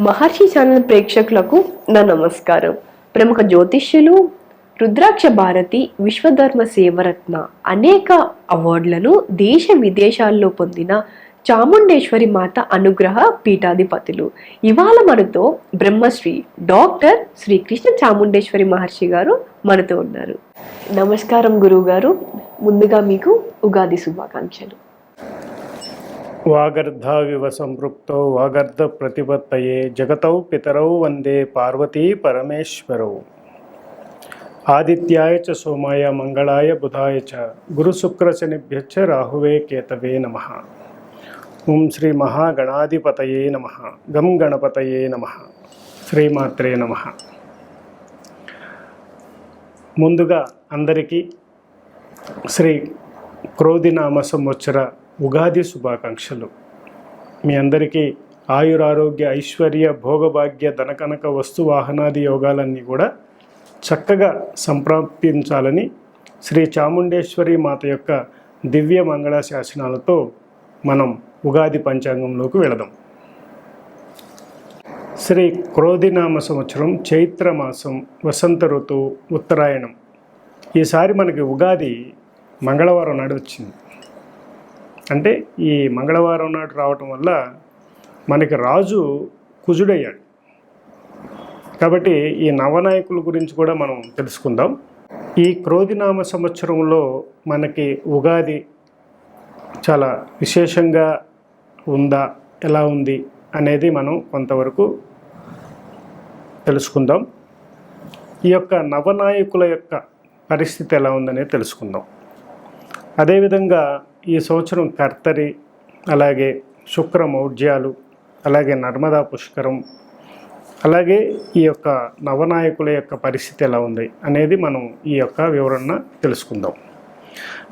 మహర్షి channel ప్రేక్షకులకు నా నమస్కారం. ప్రముఖ జ్యోతిష్యులు రుద్రాక్ష భారతి విశ్వధర్మ సేవరత్న అనేక అవార్డులను దేశ విదేశాల్లో పొందిన చాముండేశ్వరి మాత అనుగ్రహ పీఠాధిపతులు ఇవాళ మనతో బ్రహ్మశ్రీ డాక్టర్ శ్రీ కృష్ణ చాముండేశ్వరి మహర్షి గారు మనతో ఉన్నారు. నమస్కారం గురువు గారు. ముందుగా మీకు ఉగాది శుభాకాంక్షలు. వాగర్ధావివ సంపృక్తో వాగర్ధ ప్రతిపత్తయే జగతౌ పితరౌ వందే పార్వతీ పరమేశ్వరౌ. ఆదిత్యాయ చ సోమాయ మంగళాయ బుధాయ చ గురుశుక్రశనిభ్యశ్చ రాహువే కేతవే నమః. ఓం శ్రీ మహాగణాధిపతయే నమః. గం గణపతయే నమః. శ్రీమాత్రే నమః. ముందుగా అందరికీ శ్రీ క్రోధినామ సంవత్సర ఉగాది శుభాకాంక్షలు. మీ అందరికీ ఆయురారోగ్య ఐశ్వర్య భోగభాగ్య ధనకనక వస్తు వాహనాది యోగాలన్నీ కూడా చక్కగా సంప్రాప్తించాలని శ్రీ చాముండేశ్వరి మాత యొక్క దివ్య మంగళ శాసనాలతో మనం ఉగాది పంచాంగంలోకి వెళదాం. శ్రీ క్రోధినామ సంవత్సరం చైత్రమాసం వసంత ఋతువు ఉత్తరాయణం. ఈసారి మనకి ఉగాది మంగళవారం నాడు వచ్చింది. అంటే ఈ మంగళవారం నాడు రావటం వల్ల మనకి రాజు కుజుడయ్యాడు. కాబట్టి ఈ నవనాయకుల గురించి కూడా మనం తెలుసుకుందాం. ఈ క్రోధినామ సంవత్సరంలో మనకి ఉగాది చాలా విశేషంగా ఉందా, ఎలా ఉంది అనేది మనం కొంతవరకు తెలుసుకుందాం. ఈ యొక్క నవనాయకుల యొక్క పరిస్థితి ఎలా ఉందనేది తెలుసుకుందాం. అదేవిధంగా ఈ సంవత్సరం కర్తరి, అలాగే శుక్ర మౌఢ్యాలు, అలాగే నర్మదా పుష్కరం, అలాగే ఈ యొక్క నవనాయకుల యొక్క పరిస్థితి ఎలా ఉంది అనేది మనం ఈ యొక్క వివరణ తెలుసుకుందాం.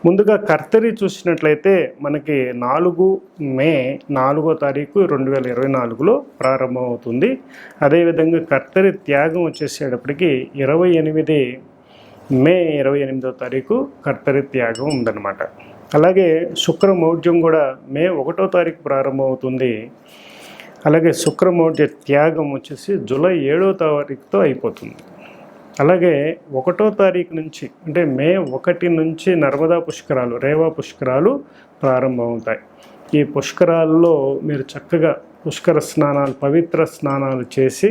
ముందుగా కర్తరి చూసినట్లయితే మనకి 4 మే 4వ తారీఖు 2024లో ప్రారంభమవుతుంది. అదేవిధంగా కర్తరి త్యాగం వచ్చేసేటప్పటికి 28 మే 28వ తారీఖు కర్తరి త్యాగం ఉందన్నమాట. అలాగే శుక్ర మౌఢ్యం కూడా మే 1వ తారీఖు ప్రారంభమవుతుంది. అలాగే శుక్ర మౌఢ్య త్యాగం వచ్చేసి జూలై 7వ తారీఖుతో అయిపోతుంది. అలాగే 1వ తారీఖు నుంచి అంటే మే 1 నుంచి నర్మదా పుష్కరాలు, రేవా పుష్కరాలు ప్రారంభమవుతాయి. ఈ పుష్కరాల్లో మీరు చక్కగా పుష్కర స్నానాలు, పవిత్ర స్నానాలు చేసి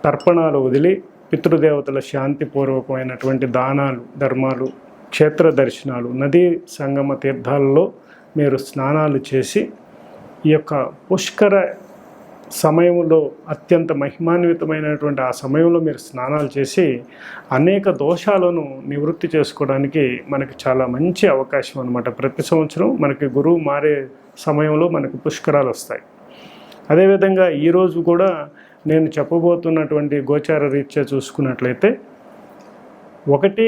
తర్పణాలు వదిలి పితృదేవతల శాంతిపూర్వకమైనటువంటి దానాలు, ధర్మాలు, క్షేత్ర దర్శనాలు, నదీ సంగమ తీర్థాలలో మీరు స్నానాలు చేసి ఈ యొక్క పుష్కర సమయంలో అత్యంత మహిమాన్వితమైనటువంటి ఆ సమయంలో మీరు స్నానాలు చేసి అనేక దోషాలను నివృత్తి చేసుకోవడానికి మనకి చాలా మంచి అవకాశం అన్నమాట. ప్రతి సంవత్సరం మనకి గురువు మారే సమయంలో మనకి పుష్కరాలు వస్తాయి. అదేవిధంగా ఈరోజు కూడా నేను చెప్పబోతున్నటువంటి గోచార రీత్యా చూసుకున్నట్లయితే 1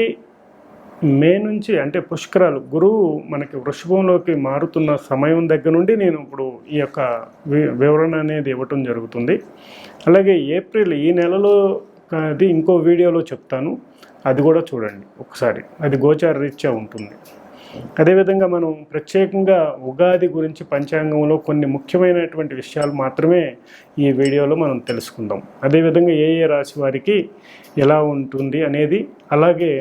మే నుంచి అంటే పుష్కరాలు గురువు మనకి వృషభంలోకి మారుతున్న సమయం దగ్గర నుండి నేను ఇప్పుడు ఈ యొక్క వివరణ అనేది ఇవ్వటం జరుగుతుంది. అలాగే ఏప్రిల్ ఈ నెలలో అది ఇంకో వీడియోలో చెప్తాను, అది కూడా చూడండి ఒకసారి, అది గోచార రీత్యా ఉంటుంది. అదేవిధంగా మనం ప్రత్యేకంగా ఉగాది గురించి పంచాంగంలో కొన్ని ముఖ్యమైనటువంటి విషయాలు మాత్రమే ఈ వీడియోలో మనం తెలుసుకుందాం. అదేవిధంగా ఏ రాశి వారికి ఎలా ఉంటుంది అనేది, అలాగే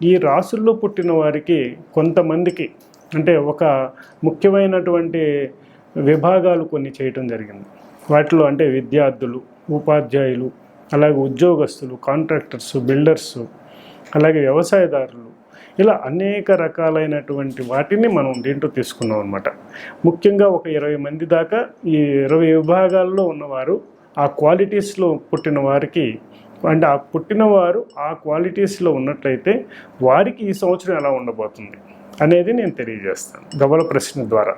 ఈ రాసుల్లో పుట్టిన వారికి కొంతమందికి అంటే ఒక ముఖ్యమైనటువంటి విభాగాలు కొన్ని చేయటం జరిగింది. వాటిలో అంటే విద్యార్థులు, ఉపాధ్యాయులు, అలాగే ఉద్యోగస్తులు, కాంట్రాక్టర్స్, బిల్డర్స్, అలాగే వ్యవసాయదారులు, ఇలా అనేక రకాలైనటువంటి వాటిని మనం దీంట్లో తీసుకున్నాం అన్నమాట. ముఖ్యంగా ఒక 20 మంది దాకా ఈ 20 విభాగాల్లో ఉన్నవారు ఆ క్వాలిటీస్లో పుట్టిన వారికి అంటే ఆ పుట్టినవారు ఆ క్వాలిటీస్లో ఉన్నట్లయితే వారికి ఈ సంవత్సరం ఎలా ఉండబోతుంది అనేది నేను తెలియజేస్తాను గవ్వల ప్రశ్న ద్వారా.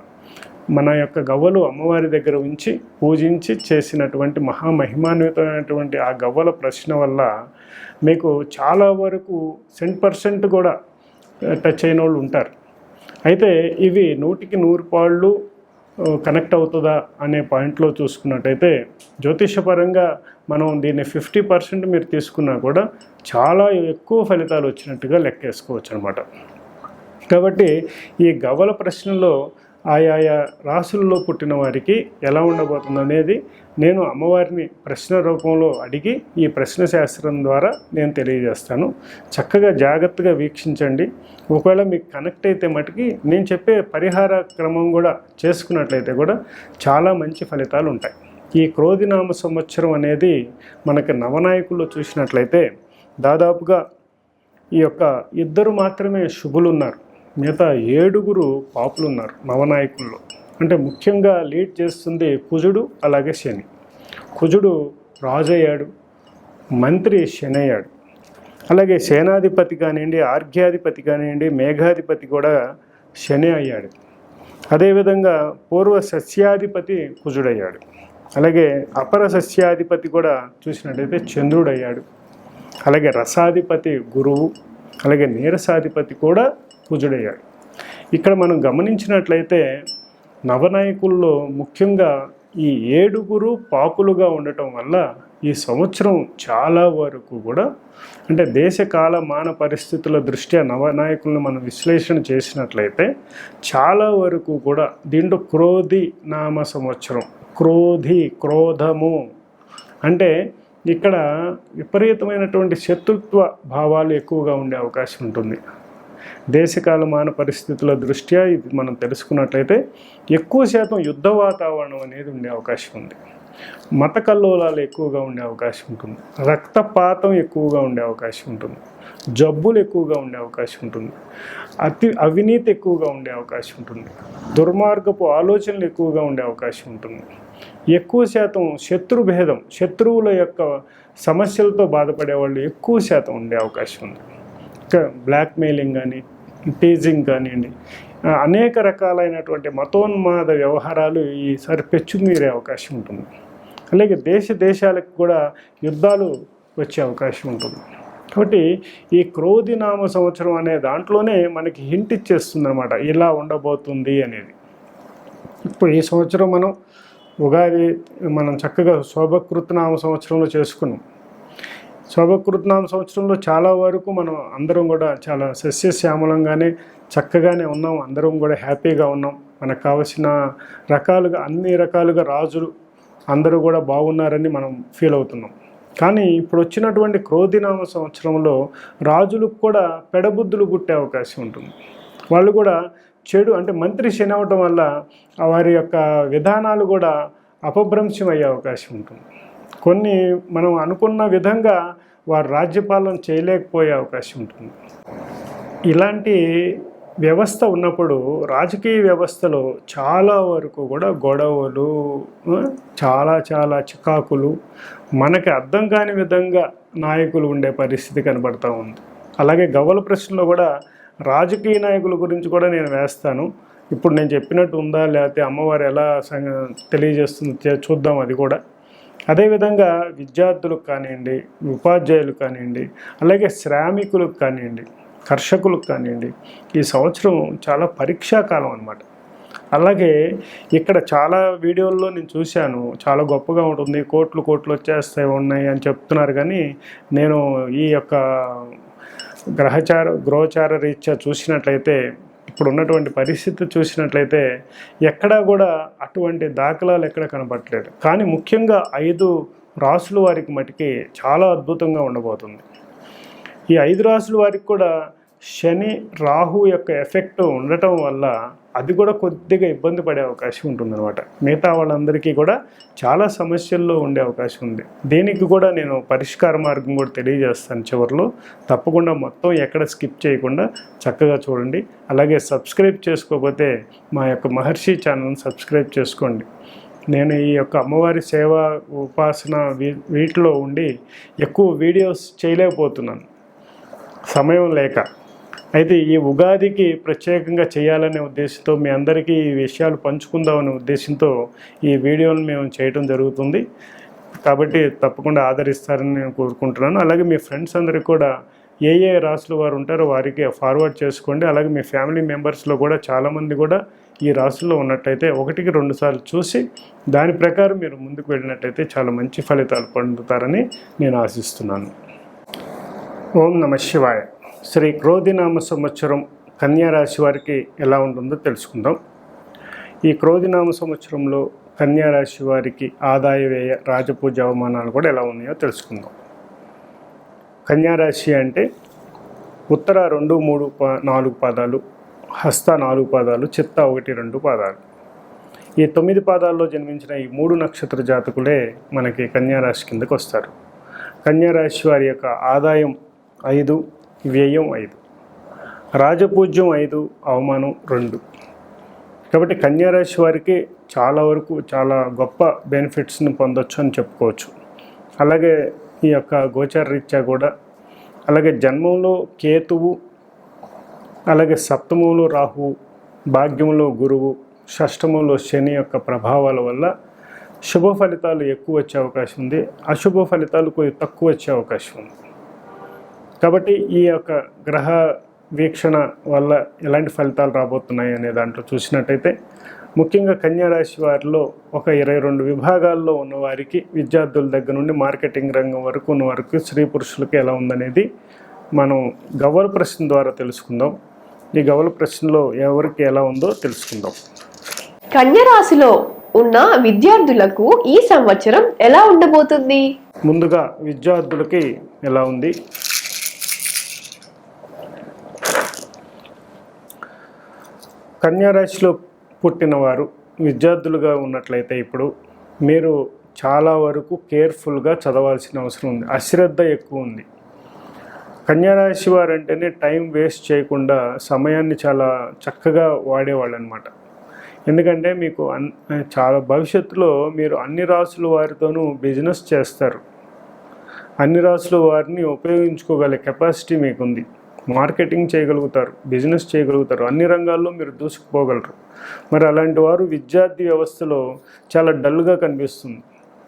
మన యొక్క గవ్వలు అమ్మవారి దగ్గర ఉంచి పూజించి చేసినటువంటి మహామహిమాన్వితమైనటువంటి ఆ గవ్వల ప్రశ్న వల్ల మీకు చాలా వరకు 100% కూడా టచ్ అయిన వాళ్ళు ఉంటారు. అయితే ఇవి 100కి 100 పాళ్ళు కనెక్ట్ అవుతుందా అనే పాయింట్లో చూసుకున్నట్టయితే జ్యోతిషపరంగా మనం దీన్ని 50% మీరు తీసుకున్నా కూడా చాలా ఎక్కువ ఫలితాలు వచ్చినట్టుగా లెక్కేసుకోవచ్చు అనమాట. కాబట్టి ఈ గవ్వల ప్రశ్నలో ఆయా రాసుల్లో పుట్టిన వారికి ఎలా ఉండబోతుంది అనేది నేను అమ్మవారిని ప్రశ్న రూపంలో అడిగి ఈ ప్రశ్న శాస్త్రం ద్వారా నేను తెలియజేస్తాను. చక్కగా జాగ్రత్తగా వీక్షించండి. ఒకవేళ మీకు కనెక్ట్ అయితే మటుకి నేను చెప్పే పరిహార క్రమం కూడా చేసుకున్నట్లయితే కూడా చాలా మంచి ఫలితాలు ఉంటాయి. ఈ క్రోధినామ సంవత్సరం అనేది మనకి నవనాయకుల్లో చూసినట్లయితే దాదాపుగా ఈ యొక్క 2 మాత్రమే శుభులు ఉన్నారు, మిగతా 7 పాపులు ఉన్నారు నవనాయకుల్లో. అంటే ముఖ్యంగా లీడ్ చేస్తుంది కుజుడు, అలాగే శని. కుజుడు రాజు అయ్యాడు, మంత్రి శని అయ్యాడు. అలాగే సేనాధిపతి కానివ్వండి, ఆర్ఘ్యాధిపతి కానివ్వండి, మేఘాధిపతి కూడా శని అయ్యాడు. అదేవిధంగా పూర్వ సస్యాధిపతి కుజుడయ్యాడు. అలాగే అపర సస్యాధిపతి కూడా చూసినట్టయితే చంద్రుడయ్యాడు. అలాగే రసాధిపతి గురువు, అలాగే నీరసాధిపతి కూడా కుజుడయ్యాడు. ఇక్కడ మనం గమనించినట్లయితే నవనాయకుల్లో ముఖ్యంగా ఈ 7 పాపులుగా ఉండటం వల్ల ఈ సంవత్సరం చాలా వరకు కూడా అంటే దేశకాల మాన పరిస్థితుల దృష్ట్యా నవనాయకులను మనం విశ్లేషణ చేసినట్లయితే చాలా వరకు కూడా దీంట్లో క్రోధి నామ సంవత్సరం, క్రోధము అంటే ఇక్కడ విపరీతమైనటువంటి శత్రుత్వ భావాలు ఎక్కువగా ఉండే అవకాశం ఉంటుంది. దేశకాలమాన పరిస్థితుల దృష్ట్యా ఇది మనం తెలుసుకున్నట్లయితే ఎక్కువ శాతం యుద్ధ వాతావరణం అనేది ఉండే అవకాశం ఉంది. మత కల్లోలాలు ఎక్కువగా ఉండే అవకాశం ఉంటుంది. రక్తపాతం ఎక్కువగా ఉండే అవకాశం ఉంటుంది. జబ్బులు ఎక్కువగా ఉండే అవకాశం ఉంటుంది. అవినీతి ఎక్కువగా ఉండే అవకాశం ఉంటుంది. దుర్మార్గపు ఆలోచనలు ఎక్కువగా ఉండే అవకాశం ఉంటుంది. ఎక్కువ శాతం శత్రుభేదం, శత్రువుల యొక్క సమస్యలతో బాధపడే వాళ్ళు ఎక్కువ శాతం ఉండే అవకాశం ఉంది. ఇంకా బ్లాక్మెయిలింగ్ కానీ, టీజింగ్ కానివ్వండి, అనేక రకాలైనటువంటి మతోన్మాద వ్యవహారాలు ఈసారి పెచ్చుమీరే అవకాశం ఉంటుంది. అలాగే దేశాలకు కూడా యుద్ధాలు వచ్చే అవకాశం ఉంటుంది. కాబట్టి ఈ క్రోధినామ సంవత్సరం అనే దాంట్లోనే మనకి హింట్ ఇచ్చేస్తుంది అనమాట, ఇలా ఉండబోతుంది అనేది. ఇప్పుడు ఈ సంవత్సరం మనం ఉగాది మనం చక్కగా శోభకృతనామ సంవత్సరంలో చేసుకున్నాం. శోభకృతనామ సంవత్సరంలో చాలా వరకు మనం అందరం కూడా చాలా సస్యశ్యామలంగానే చక్కగానే ఉన్నాం. అందరం కూడా హ్యాపీగా ఉన్నాం. మనకు కావలసిన రకాలుగా అన్ని రకాలుగా రాజులు అందరూ కూడా బాగున్నారని మనం ఫీల్ అవుతున్నాం. కానీ ఇప్పుడు వచ్చినటువంటి క్రోధినామ సంవత్సరంలో రాజులకు కూడా పెడబుద్ధులు పుట్టే అవకాశం ఉంటుంది. వాళ్ళు కూడా చెడు అంటే మంత్రి శని అవటం వల్ల వారి యొక్క విధానాలు కూడా అపభ్రంశం అయ్యే అవకాశం ఉంటుంది. కొన్ని మనం అనుకున్న విధంగా వారు రాజ్యపాలన చేయలేకపోయే అవకాశం ఉంటుంది. ఇలాంటి వ్యవస్థ ఉన్నప్పుడు రాజకీయ వ్యవస్థలో చాలా వరకు కూడా గొడవలు, చాలా చికాకులు, మనకి అర్థం కాని విధంగా నాయకులు ఉండే పరిస్థితి కనబడుతూ ఉంది. అలాగే గవ్వల ప్రశ్నలో కూడా రాజకీయ నాయకుల గురించి కూడా నేను వేస్తాను. ఇప్పుడు నేను చెప్పినట్టు ఉందా, లేకపోతే అమ్మవారు ఎలా తెలియజేస్తుంది చూద్దాం అది కూడా. అదేవిధంగా విద్యార్థులకు కానివ్వండి, ఉపాధ్యాయులకు కానివ్వండి, అలాగే శ్రామికులకు కానివ్వండి, కర్షకులకు కానివ్వండి, ఈ సంవత్సరం చాలా పరీక్షాకాలం అన్నమాట. అలాగే ఇక్కడ చాలా వీడియోల్లో నేను చూశాను, చాలా గొప్పగా ఉంటుంది, కోట్లు వచ్చేస్తాయి అని చెప్తున్నారు. కానీ నేను ఈ యొక్క గ్రహచార రీత్యా చూసినట్లయితే, ఇప్పుడు ఉన్నటువంటి పరిస్థితి చూసినట్లయితే ఎక్కడా కూడా అటువంటి దాఖలాలు ఎక్కడ కనపడట్లేదు. కానీ ముఖ్యంగా 5 రాసుల వారికి మటుకి చాలా అద్భుతంగా ఉండబోతుంది. ఈ 5 రాసుల వారికి కూడా శని రాహు యొక్క ఎఫెక్ట్ ఉండటం వల్ల అది కూడా కొద్దిగా ఇబ్బంది పడే అవకాశం ఉంటుందన్నమాట. మిగతా వాళ్ళందరికీ కూడా చాలా సమస్యల్లో ఉండే అవకాశం ఉంది. దీనికి కూడా నేను పరిష్కార మార్గం కూడా తెలియజేస్తాను చివరిలో. తప్పకుండా మొత్తం ఎక్కడ స్కిప్ చేయకుండా చక్కగా చూడండి. అలాగే సబ్స్క్రైబ్ చేసుకోకపోతే మా యొక్క మహర్షి ఛానల్ని సబ్స్క్రైబ్ చేసుకోండి. నేను ఈ యొక్క అమ్మవారి సేవ, ఉపాసన వీటిలో ఉండి ఎక్కువ వీడియోస్ చేయలేకపోతున్నాను సమయం లేక. అయితే ఈ ఉగాదికి ప్రత్యేకంగా చేయాలనే ఉద్దేశంతో, మీ అందరికీ ఈ విషయాలు పంచుకుందామనే ఉద్దేశంతో ఈ వీడియోను మేము చేయడం జరుగుతుంది. కాబట్టి తప్పకుండా ఆదరిస్తారని నేను కోరుకుంటున్నాను. అలాగే మీ ఫ్రెండ్స్ అందరికీ కూడా ఏ రాసుల వారు ఉంటారో వారికి ఫార్వర్డ్ చేసుకోండి. అలాగే మీ ఫ్యామిలీ మెంబర్స్లో కూడా చాలామంది కూడా ఈ రాసుల్లో ఉన్నట్టయితే 1-2 సార్లు చూసి దాని ప్రకారం మీరు ముందుకు వెళ్ళినట్టయితే చాలా మంచి ఫలితాలు పొందుతారని నేను ఆశిస్తున్నాను. ఓం నమః శివాయ. శ్రీ క్రోధినామ సంవత్సరం కన్యా రాశి వారికి ఎలా ఉంటుందో తెలుసుకుందాం. ఈ క్రోధినామ సంవత్సరంలో కన్యా రాశి వారికి ఆదాయ వ్యయ రాజపూజ అవమానాలు కూడా ఎలా ఉన్నాయో తెలుసుకుందాం. కన్యా రాశి అంటే ఉత్తర 2, 3, 4 పాదాలు, హస్త 4 పాదాలు, చిత్త 1, 2 పాదాలు. ఈ 9 పాదాల్లో జన్మించిన ఈ 3 నక్షత్ర జాతకులే మనకి కన్యా రాశి కిందకు వస్తారు. కన్యా రాశి వారి యొక్క ఆదాయం 5, వ్యయం 5, రాజపూజ్యం 5, అవమానం 2. కాబట్టి కన్యా రాశి వారికి చాలా వరకు చాలా గొప్ప బెనిఫిట్స్ని పొందొచ్చు అని చెప్పుకోవచ్చు. అలాగే ఈ యొక్క గోచార రీత్యా కూడా, అలాగే జన్మంలో కేతువు, అలాగే సప్తమంలో రాహువు, భాగ్యంలో గురువు, షష్టమంలో శని యొక్క ప్రభావాల వల్ల శుభ ఫలితాలు ఎక్కువ వచ్చే అవకాశం ఉంది, అశుభ ఫలితాలు కొద్దిగా తక్కువ వచ్చే అవకాశం ఉంది. కాబట్టి ఈ యొక్క గ్రహ వీక్షణ వల్ల ఎలాంటి ఫలితాలు రాబోతున్నాయి అనే దాంట్లో చూసినట్టయితే, ముఖ్యంగా కన్యా రాశి వారిలో ఒక 22 విభాగాల్లో ఉన్నవారికి, విద్యార్థుల దగ్గర నుండి మార్కెటింగ్ రంగం వరకు ఉన్న వరకు స్త్రీ పురుషులకి ఎలా ఉందనేది మనం గవ్వల ప్రశ్న ద్వారా తెలుసుకుందాం. ఈ గవ్వల ప్రశ్నలో ఎవరికి ఎలా ఉందో తెలుసుకుందాం. కన్యా రాశిలో ఉన్న విద్యార్థులకు ఈ సంవత్సరం ఎలా ఉండబోతుంది? ముందుగా విద్యార్థులకి ఎలా ఉంది? కన్యా రాశిలో పుట్టిన వారు విద్యార్థులుగా ఉన్నట్లయితే ఇప్పుడు మీరు చాలా వరకు కేర్ఫుల్గా చదవాల్సిన అవసరం ఉంది. అశ్రద్ధ ఎక్కువ ఉంది. కన్యా రాశి వారు అంటేనే టైం వేస్ట్ చేయకుండా సమయాన్ని చాలా చక్కగా వాడేవాళ్ళు అనమాట. ఎందుకంటే మీకు చాలా భవిష్యత్తులో మీరు అన్ని రాసుల వారితోనూ బిజినెస్ చేస్తారు. అన్ని రాసుల వారిని ఉపయోగించుకోగల కెపాసిటీ మీకుంది. మార్కెటింగ్ చేయగలుగుతారు, బిజినెస్ చేయగలుగుతారు, అన్ని రంగాల్లో మీరు దూసుకుపోగలరు. మరి అలాంటి వారు విద్యార్థి వ్యవస్థలో చాలా డల్గా కనిపిస్తుంది.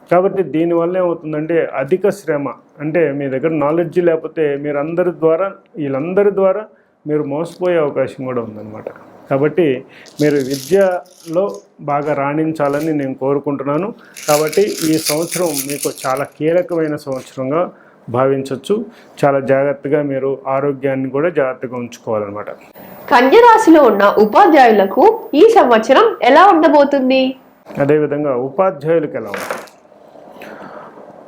కాబట్టి దీనివల్ల ఏమవుతుందంటే అధిక శ్రమ, అంటే మీ దగ్గర నాలెడ్జ్ లేకపోతే వీళ్ళందరి ద్వారా మీరు మోసపోయే అవకాశం కూడా ఉందన్నమాట. కాబట్టి మీరు విద్యలో బాగా రాణించాలని నేను కోరుకుంటున్నాను. కాబట్టి ఈ సంవత్సరం మీకు చాలా కీలకమైన సంవత్సరంగా భావించవచ్చు. చాలా జాగ్రత్తగా మీరు ఆరోగ్యాన్ని కూడా జాగ్రత్తగా ఉంచుకోవాలన్నమాట. కన్యా రాశిలో ఉన్న ఉపాధ్యాయులకు ఈ సంవత్సరం ఎలా ఉండబోతుంది? అదేవిధంగా ఉపాధ్యాయులకు ఎలా ఉంటుంది?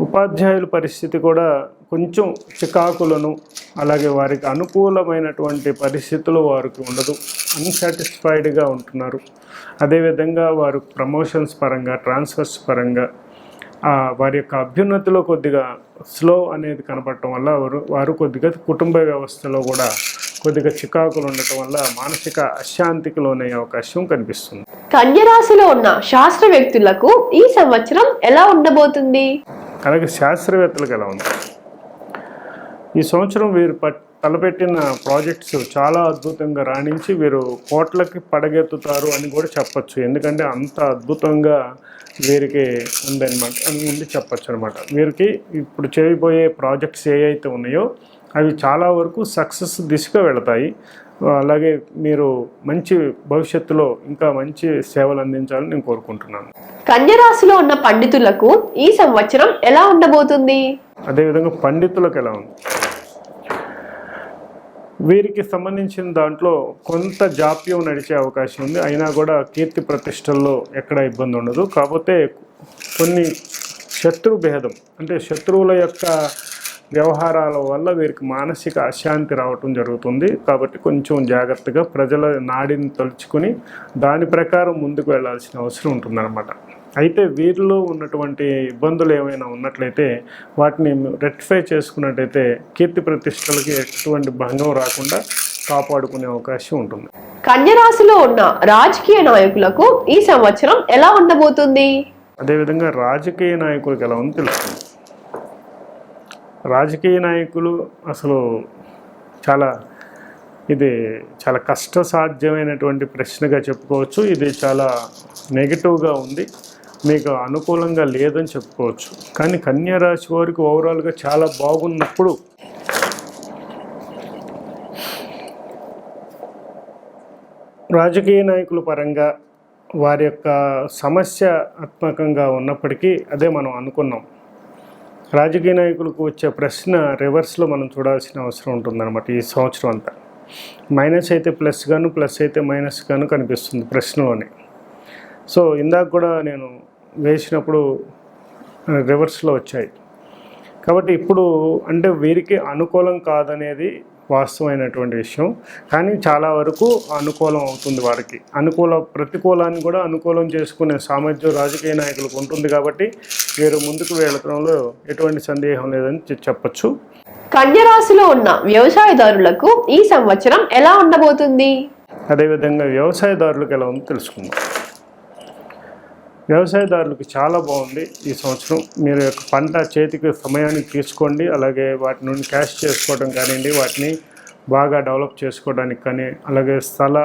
ఉపాధ్యాయుల పరిస్థితి కూడా కొంచెం చికాకులను, అలాగే వారికి అనుకూలమైనటువంటి పరిస్థితులు వారికి ఉండదు. అన్సాటిస్ఫైడ్గా ఉంటున్నారు. అదేవిధంగా వారు ప్రమోషన్స్ పరంగా, ట్రాన్స్ఫర్స్ పరంగా వారి యొక్క అభ్యున్నతిలో కొద్దిగా స్లో అనేది కనపడటం వల్ల వారు కొద్దిగా కుటుంబ వ్యవస్థలో కూడా కొద్దిగా చికాకులు ఉండటం వల్ల మానసిక అశాంతికి లోనయ్యే అవకాశం కనిపిస్తుంది. కన్యా రాశిలో ఉన్న శాస్త్ర వ్యక్తులకు ఈ సంవత్సరం ఎలా ఉండబోతుంది? అలాగే శాస్త్రవేత్తలకు ఎలా ఉంది? ఈ సంవత్సరం వీరు తలపెట్టిన ప్రాజెక్ట్స్ చాలా అద్భుతంగా రాణించి వీరు కోట్లకి పడగెత్తుతారు అని కూడా చెప్పచ్చు. ఎందుకంటే అంత అద్భుతంగా వీరికి ఉందన్నమాట అని ముందు చెప్పచ్చు అనమాట. వీరికి ఇప్పుడు చేయబోయే ప్రాజెక్ట్స్ ఏవైతే ఉన్నాయో అవి చాలా వరకు సక్సెస్ దిశగా వెళతాయి. అలాగే మీరు మంచి భవిష్యత్తులో ఇంకా మంచి సేవలు అందించాలని నేను కోరుకుంటున్నాను. కన్యా రాశిలో ఉన్న పండితులకు ఈ సంవత్సరం ఎలా ఉండబోతుంది? అదేవిధంగా పండితులకు ఎలా ఉంది? వీరికి సంబంధించిన దాంట్లో కొంత జాప్యం నడిచే అవకాశం ఉంది. అయినా కూడా కీర్తి ప్రతిష్టల్లో ఎక్కడ ఇబ్బంది ఉండదు. కాకపోతే కొన్ని శత్రు భేదం, అంటే శత్రువుల యొక్క వ్యవహారాల వల్ల వీరికి మానసిక అశాంతి రావటం జరుగుతుంది. కాబట్టి కొంచెం జాగ్రత్తగా ప్రజల నాడిని తలుచుకుని దాని ప్రకారం ముందుకు వెళ్ళాల్సిన అవసరం ఉంటుందన్నమాట. అయితే వీరిలో ఉన్నటువంటి ఇబ్బందులు ఏమైనా ఉన్నట్లయితే వాటిని రెక్టిఫై చేసుకున్నట్టయితే కీర్తి ప్రతిష్టలకి ఎటువంటి భంగం రాకుండా కాపాడుకునే అవకాశం ఉంటుంది. కన్యా రాశిలో ఉన్న రాజకీయ నాయకులకు ఈ సంవత్సరం ఎలా ఉండబోతుంది? అదేవిధంగా రాజకీయ నాయకులకు ఎలా ఉంది తెలుస్తుంది. రాజకీయ నాయకులు అసలు ఇది చాలా కష్టసాధ్యమైనటువంటి ప్రశ్నగా చెప్పుకోవచ్చు. ఇది చాలా నెగిటివ్గా ఉంది, మీకు అనుకూలంగా లేదని చెప్పుకోవచ్చు. కానీ కన్యా రాశి వారికి ఓవరాల్గా చాలా బాగున్నప్పుడు రాజకీయ నాయకుల పరంగా వారి యొక్క సమస్యాత్మకంగా ఉన్నప్పటికీ అదే మనం అనుకున్నాం. రాజకీయ నాయకులకు వచ్చే ప్రశ్న రివర్స్లో మనం చూడాల్సిన అవసరం ఉంటుందన్నమాట. ఈ సంవత్సరం అంతా మైనస్ అయితే ప్లస్ గాను, ప్లస్ అయితే మైనస్ గాను కనిపిస్తుంది ప్రశ్నలోనే. సో ఇందాక కూడా నేను వేసినప్పుడు రివర్స్లో వచ్చాయి. కాబట్టి ఇప్పుడు అంటే వీరికి అనుకూలం కాదనేది వాస్తవమైనటువంటి విషయం. కానీ చాలా వరకు అనుకూలం అవుతుంది వారికి. ప్రతికూలాన్ని కూడా అనుకూలం చేసుకునే సామర్థ్యం రాజకీయ నాయకులకు ఉంటుంది. కాబట్టి వీరు ముందుకు వెళ్ళడంలో ఎటువంటి సందేహం లేదని చెప్పచ్చు. కన్య రాశిలో ఉన్న వ్యవసాయదారులకు ఈ సంవత్సరం ఎలా ఉండబోతుంది? అదేవిధంగా వ్యవసాయదారులకు ఎలా ఉందో తెలుసుకుందాం. వ్యవసాయదారులకు చాలా బాగుంది ఈ సంవత్సరం. మీరు యొక్క పంట చేతికి సమయానికి తీసుకోండి. అలాగే వాటి నుండి క్యాష్ చేసుకోవడం కానివ్వండి, వాటిని బాగా డెవలప్ చేసుకోవడానికి కానీ, అలాగే స్థల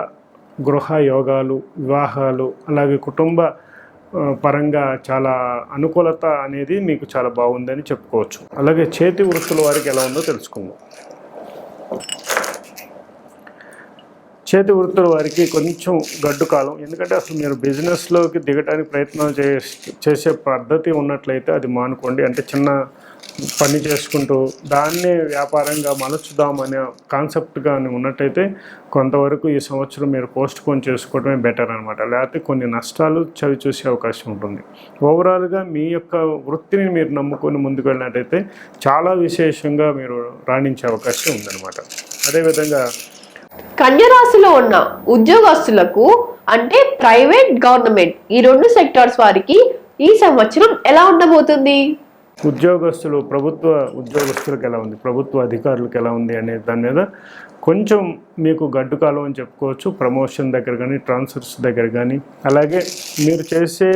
గృహ యోగాలు, వివాహాలు, అలాగే కుటుంబ పరంగా చాలా అనుకూలత అనేది మీకు చాలా బాగుందని చెప్పుకోవచ్చు. అలాగే చేతి వృత్తుల వారికి ఎలా ఉందో తెలుసుకుందాం. చేతి వృత్తుల వారికి కొంచెం గడ్డు కాలం. ఎందుకంటే అసలు మీరు బిజినెస్లోకి దిగడానికి ప్రయత్నం చేసే పద్ధతి ఉన్నట్లయితే అది మానుకోండి. అంటే చిన్న పని చేసుకుంటూ దాన్నే వ్యాపారంగా మలచుదామనే కాన్సెప్ట్ కానీ ఉన్నట్టయితే కొంతవరకు ఈ సంవత్సరం మీరు పోస్ట్ పోన్ చేసుకోవడమే బెటర్ అనమాట. లేకపోతే కొన్ని నష్టాలు చవి చూసే అవకాశం ఉంటుంది. ఓవరాల్గా మీ యొక్క వృత్తిని మీరు నమ్ముకొని ముందుకు వెళ్ళినట్టయితే చాలా విశేషంగా మీరు రాణించే అవకాశం ఉందన్నమాట. అదేవిధంగా కన్య రాశిలో ఉన్న ఉద్యోగస్తులకు అంటే ప్రైవేట్, గవర్నమెంట్ ఈ రెండు సెక్టార్స్ వారికి ఈ సంవత్సరం ఎలా ఉండబోతుంది? ప్రభుత్వ ఉద్యోగస్తులకు ఎలా ఉంది, ప్రభుత్వ అధికారులకు ఎలా ఉంది అనే దాని మీద కొంచెం మీకు గడ్డు కాలం అని చెప్పుకోవచ్చు. ప్రమోషన్ దగ్గర కానీ, ట్రాన్స్ఫర్స్ దగ్గర కానీ, అలాగే మీరు చేసే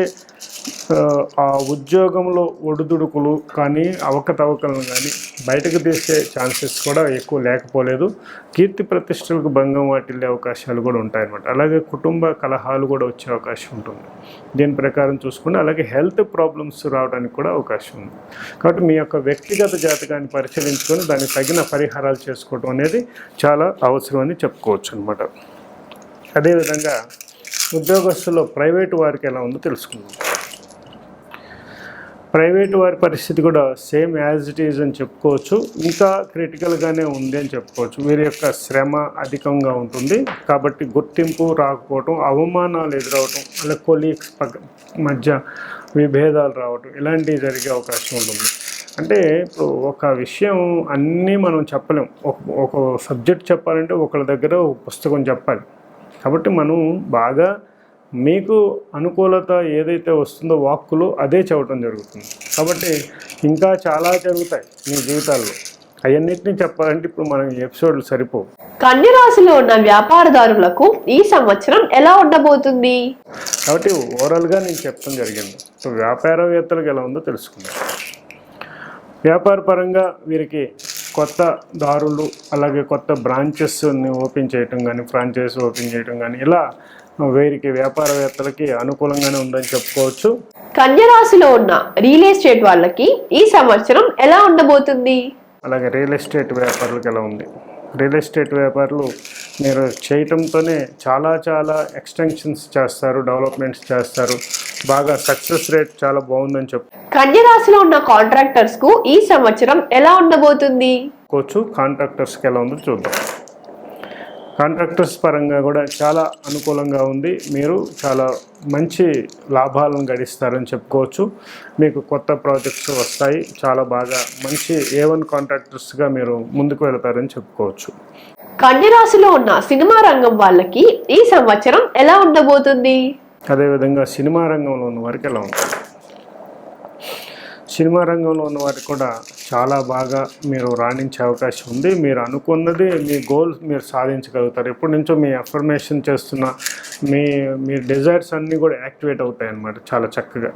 ఆ ఉద్యోగంలో ఒడిదుడుకులు కానీ, అవకతవకలను కానీ బయటకు తీసే ఛాన్సెస్ కూడా ఎక్కువ లేకపోలేదు. కీర్తి ప్రతిష్టలకు భంగం వాటిల్లే అవకాశాలు కూడా ఉంటాయన్నమాట. అలాగే కుటుంబ కలహాలు కూడా వచ్చే అవకాశం ఉంటుంది దీని ప్రకారం చూసుకుంటే. అలాగే హెల్త్ ప్రాబ్లమ్స్ రావడానికి కూడా అవకాశం ఉంది. కాబట్టి మీ యొక్క వ్యక్తిగత జాతకాన్ని పరిశీలించుకొని దానికి తగిన పరిహారాలు చేసుకోవడం అనేది చాలా అవసరం అని చెప్పుకోవచ్చు అనమాట. అదేవిధంగా ఉద్యోగస్తుల్లో ప్రైవేటు వారికి ఎలా ఉందో తెలుసుకుందాం. ప్రైవేటు వారి పరిస్థితి కూడా సేమ్ యాజ్ ఇట్ ఈజ్ అని చెప్పుకోవచ్చు. ఇంకా క్రిటికల్గానే ఉంది అని చెప్పుకోవచ్చు. వీరి యొక్క శ్రమ అధికంగా ఉంటుంది. కాబట్టి గుర్తింపు రాకపోవటం, అవమానాలు ఎదురవటం, అలా కొలీగ్స్ మధ్య విభేదాలు రావటం ఇలాంటివి జరిగే అవకాశం ఉంటుంది. అంటే ఇప్పుడు ఒక విషయం అన్నీ మనం చెప్పలేం. ఒక సబ్జెక్ట్ చెప్పాలంటే ఒకళ్ళ దగ్గర ఒక పుస్తకం చెప్పాలి. కాబట్టి మనం బాగా మీకు అనుకూలత ఏదైతే వస్తుందో వాక్కులు అదే చెప్పడం జరుగుతుంది. కాబట్టి ఇంకా చాలా జరుగుతాయి మీ జీవితాల్లో. అవన్నిటినీ చెప్పాలంటే ఇప్పుడు మనం ఎపిసోడ్లు సరిపోవు. కన్య రాశిలో ఉన్న వ్యాపారదారులకు ఈ సంవత్సరం ఎలా ఉండబోతుంది? కాబట్టి ఓవరాల్గా నేను చెప్పడం జరిగింది. సో వ్యాపారవేత్తలకు ఎలా ఉందో తెలుసుకుందాం. వ్యాపార పరంగా వీరికి కొత్త దారులు, అలాగే కొత్త బ్రాంచెస్ని ఓపెన్ చేయటం కానీ, ఫ్రాంచైజ్ ఓపెన్ చేయటం కానీ, ఇలా వీరికి వ్యాపారవేత్తలకి అనుకూలంగానే ఉందని చెప్పుకోవచ్చు. కన్య రాశిలో ఉన్న రియల్ ఎస్టేట్ వాళ్ళకి ఈ సంవత్సరం ఎలా ఉండబోతుంది? అలాగే రియల్ ఎస్టేట్ వ్యాపారులకు ఎలా ఉంది? రియల్ ఎస్టేట్ వ్యాపారులు మీరు చేయటంతోనే చాలా ఎక్స్టెన్షన్స్ చేస్తారు, డెవలప్మెంట్స్ చేస్తారు. బాగా సక్సెస్ రేట్ చాలా బాగుందని కన్య రాశిలో ఉన్న కాంట్రాక్టర్స్ కు ఈ సంవత్సరం ఎలా ఉండబోతుంది? కాంట్రాక్టర్స్కి ఎలా ఉందో చూద్దాం. కాంట్రాక్టర్స్ పరంగా కూడా చాలా అనుకూలంగా ఉంది. మీరు చాలా మంచి లాభాలను గడిస్తారని చెప్పుకోవచ్చు. మీకు కొత్త ప్రాజెక్ట్స్ వస్తాయి. చాలా బాగా మంచి A1 కాంట్రాక్టర్స్గా మీరు ముందుకు వెళతారని చెప్పుకోవచ్చు. కన్య రాశిలో ఉన్న సినిమా రంగం వాళ్ళకి ఈ సంవత్సరం ఎలా ఉండబోతుంది? అదేవిధంగా సినిమా రంగంలో ఉన్న వారికి ఎలా ఉంది? సినిమా రంగంలో ఉన్న వారికి కూడా చాలా బాగా మీరు రాణించే అవకాశం ఉంది. మీరు అనుకున్నది, మీ గోల్ మీరు సాధించగలుగుతారు. ఎప్పటి నుంచో మీ అఫర్మేషన్ చేస్తున్న మీ డిజైర్స్ అన్నీ కూడా యాక్టివేట్ అవుతాయి అన్నమాట చాలా చక్కగా.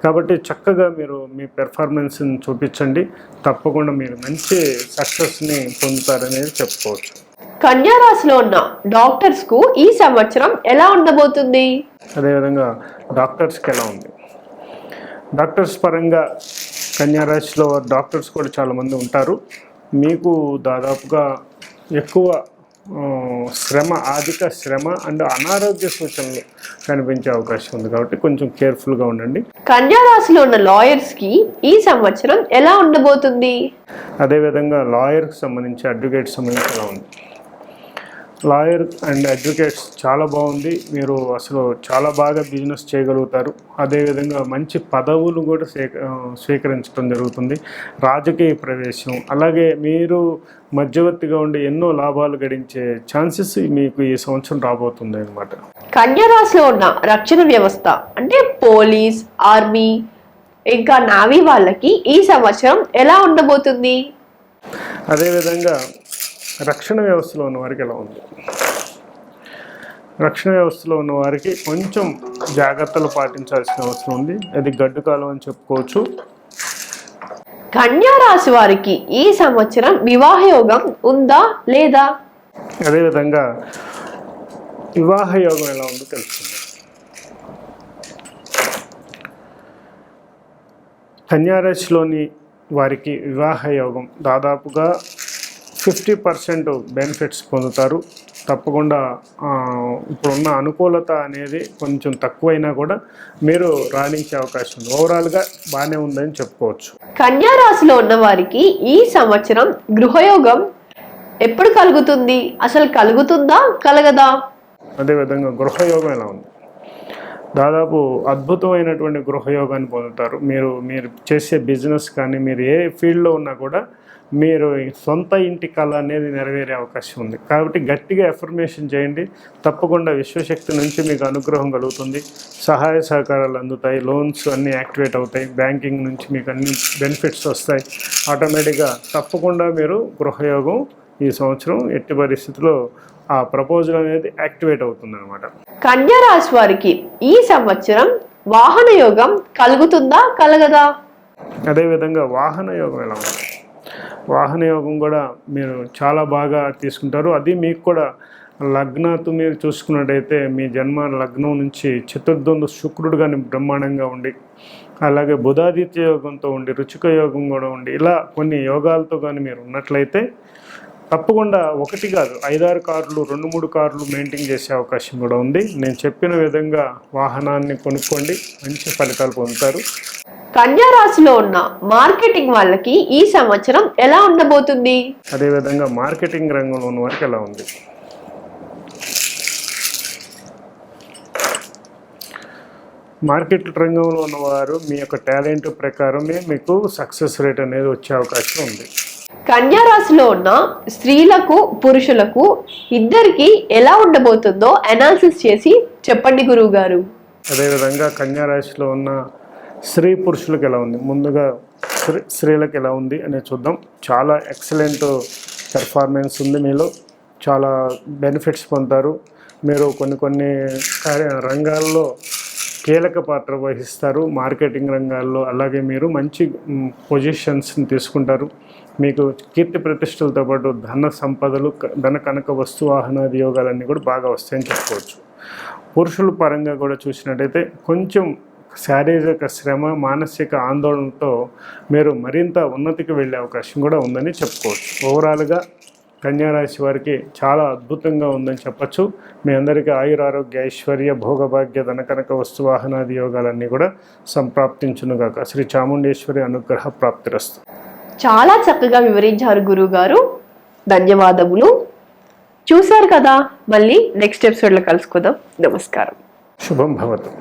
కాబట్టి చక్కగా మీరు మీ పెర్ఫార్మెన్స్ని చూపించండి. తప్పకుండా మీరు మంచి సక్సెస్ని పొందుతారనేది చెప్పుకోవచ్చు. కన్యా రాశిలో ఉన్న డాక్టర్స్ కు ఈ సంవత్సరం ఎలా ఉండబోతుంది? అదేవిధంగా డాక్టర్స్కి ఎలా ఉంది? డాక్టర్స్ పరంగా కన్యా రాశిలో డాక్టర్స్ కూడా చాలామంది ఉంటారు. మీకు దాదాపుగా ఎక్కువ అధిక శ్రమ అండ్ అనారోగ్య సూచనలు కనిపించే అవకాశం ఉంది. కాబట్టి కొంచెం కేర్ఫుల్గా ఉండండి. కన్యా రాశిలో ఉన్న లాయర్స్ కి ఈ సంవత్సరం ఎలా ఉండబోతుంది? అదేవిధంగా లాయర్కి సంబంధించి, అడ్వకేట్ సంబంధించి ఎలా ఉంది? లాయర్ అండ్ అడ్వకేట్స్ చాలా బాగుంది. మీరు అసలు చాలా బాగా బిజినెస్ చేయగలుగుతారు. అదేవిధంగా మంచి పదవులు కూడా స్వీకరించడం జరుగుతుంది. రాజకీయ ప్రవేశం, అలాగే మీరు మధ్యవర్తిగా ఉండి ఎన్నో లాభాలు గడించే ఛాన్సెస్ మీకు ఈ సంవత్సరం రాబోతుంది అనమాట. కన్యా రాశిలో ఉన్న రక్షణ వ్యవస్థ అంటే పోలీస్, ఆర్మీ ఇంకా నావీ వాళ్ళకి ఈ సంవత్సరం ఎలా ఉండబోతుంది? అదేవిధంగా రక్షణ వ్యవస్థలో ఉన్న వారికి ఎలా ఉంది? రక్షణ వ్యవస్థలో ఉన్న వారికి కొంచెం జాగ్రత్తలు పాటించాల్సిన అవసరం ఉంది. అది గడ్డు కాలం అని చెప్పుకోవచ్చు. కన్యా రాశి వారికి ఈ సంవత్సరం వివాహ యోగం ఉందా లేదా? అదేవిధంగా వివాహ యోగం ఎలా ఉందో తెలుస్తుంది. కన్యా రాశిలోని వారికి వివాహ యోగం దాదాపుగా 50% బెనిఫిట్స్ పొందుతారు. తప్పకుండా ఇప్పుడున్న అనుకూలత అనేది కొంచెం తక్కువైనా కూడా మీరు రాణించే అవకాశం ఉంది. ఓవరాల్గా బాగానే ఉందని చెప్పుకోవచ్చు. కన్యా రాశిలో ఉన్న వారికి ఈ సంవత్సరం గృహయోగం ఎప్పుడు కలుగుతుంది? అసలు కలుగుతుందా కలగదా? అదేవిధంగా గృహయోగం ఎలా ఉంది? దాదాపు అద్భుతమైనటువంటి గృహయోగాన్ని పొందుతారు. మీరు చేసే బిజినెస్ కానీ మీరు ఏ ఫీల్డ్లో ఉన్నా కూడా మీరు సొంత ఇంటి కళ అనేది నెరవేరే అవకాశం ఉంది. కాబట్టి గట్టిగా ఎఫర్మేషన్ చేయండి. తప్పకుండా విశ్వశక్తి నుంచి మీకు అనుగ్రహం కలుగుతుంది. సహాయ సహకారాలు అందుతాయి. లోన్స్ అన్నీ యాక్టివేట్ అవుతాయి. బ్యాంకింగ్ నుంచి మీకు అన్ని బెనిఫిట్స్ వస్తాయి. ఆటోమేటిక్గా తప్పకుండా మీరు గృహయోగం ఈ సంవత్సరం ఎట్టి పరిస్థితుల్లో ఆ ప్రపోజల్ అనేది యాక్టివేట్ అవుతుంది అనమాట. కన్యా రాశి వారికి ఈ సంవత్సరం వాహన యోగం కలుగుతుందా కలగదా? అదేవిధంగా వాహన యోగం ఎలా ఉంది? వాహన యోగం కూడా మీరు చాలా బాగా తీసుకుంటారు. అది మీకు కూడా లగ్నాతో మీరు చూసుకున్నట్టయితే మీ జన్మ లగ్నం నుంచి చతుర్థంలో శుక్రుడు కానీ బ్రహ్మాండంగా ఉండి, అలాగే బుధాదిత్య యోగంతో ఉండి, రుచిక యోగం కూడా ఉండి, ఇలా కొన్ని యోగాలతో కానీ మీరు ఉన్నట్లయితే తప్పకుండా 1 కాదు 5-6 కార్లు 2-3 కార్లు మెయింటైన్ చేసే అవకాశం కూడా ఉంది. నేను చెప్పిన విధంగా వాహనాన్ని కొనుక్కోండి, మంచి ఫలితాలు పొందుతారు. కన్యా రాశిలో ఉన్న మార్కెటింగ్ వాళ్ళకి ఈ సంవత్సరం ఎలా ఉండబోతుంది? అదేవిధంగా మార్కెటింగ్ రంగంలో ఉన్న వారికి ఎలా ఉంది? మార్కెట్ రంగంలో ఉన్నవారు మీ యొక్క టాలెంట్ ప్రకారమే మీకు సక్సెస్ రేట్ అనేది వచ్చే అవకాశం ఉంది. కన్యా రాశిలో ఉన్న స్త్రీలకు పురుషులకు ఇద్దరికి ఎలా ఉండబోతుందో అనాలిసిస్ చేసి చెప్పండి గురువు గారు. అదేవిధంగా కన్యా రాశిలో ఉన్న స్త్రీ పురుషులకు ఎలా ఉంది? ముందుగా స్త్రీలకు ఎలా ఉంది అనేది చూద్దాం. చాలా ఎక్సలెంట్ పెర్ఫార్మెన్స్ ఉంది. మీలో చాలా బెనిఫిట్స్ పొందుతారు. మీరు కొన్ని రంగాల్లో కీలక పాత్ర వహిస్తారు. మార్కెటింగ్ రంగాల్లో అలాగే మీరు మంచి పొజిషన్స్ని తీసుకుంటారు. మీకు కీర్తి ప్రతిష్టలతో పాటు ధన సంపదలు, ధన కనక వస్తు వాహనాది యోగాలన్నీ కూడా బాగా వస్తాయని చెప్పుకోవచ్చు. పురుషుల పరంగా కూడా చూసినట్టయితే కొంచెం శారీరక శ్రమ, మానసిక ఆందోళనతో మీరు మరింత ఉన్నతికి వెళ్ళే అవకాశం కూడా ఉందని చెప్పుకోవచ్చు. ఓవరాల్గా కన్యా రాశి వారికి చాలా అద్భుతంగా ఉందని చెప్పచ్చు. మీ అందరికీ ఆయురారోగ్య ఐశ్వర్య భోగభాగ్య ధనకనక వస్తు వాహనాది యోగాలన్నీ కూడా సంప్రాప్తించునుగాక. శ్రీ చాముండేశ్వరి అనుగ్రహ ప్రాప్తిరస్తు. చాలా చక్కగా వివరించారు గురువు గారు, ధన్యవాదములు. చూశారు కదా, మళ్ళీ నెక్స్ట్ ఎపిసోడ్లో కలుసుకుందాం. నమస్కారం. శుభం భవతు.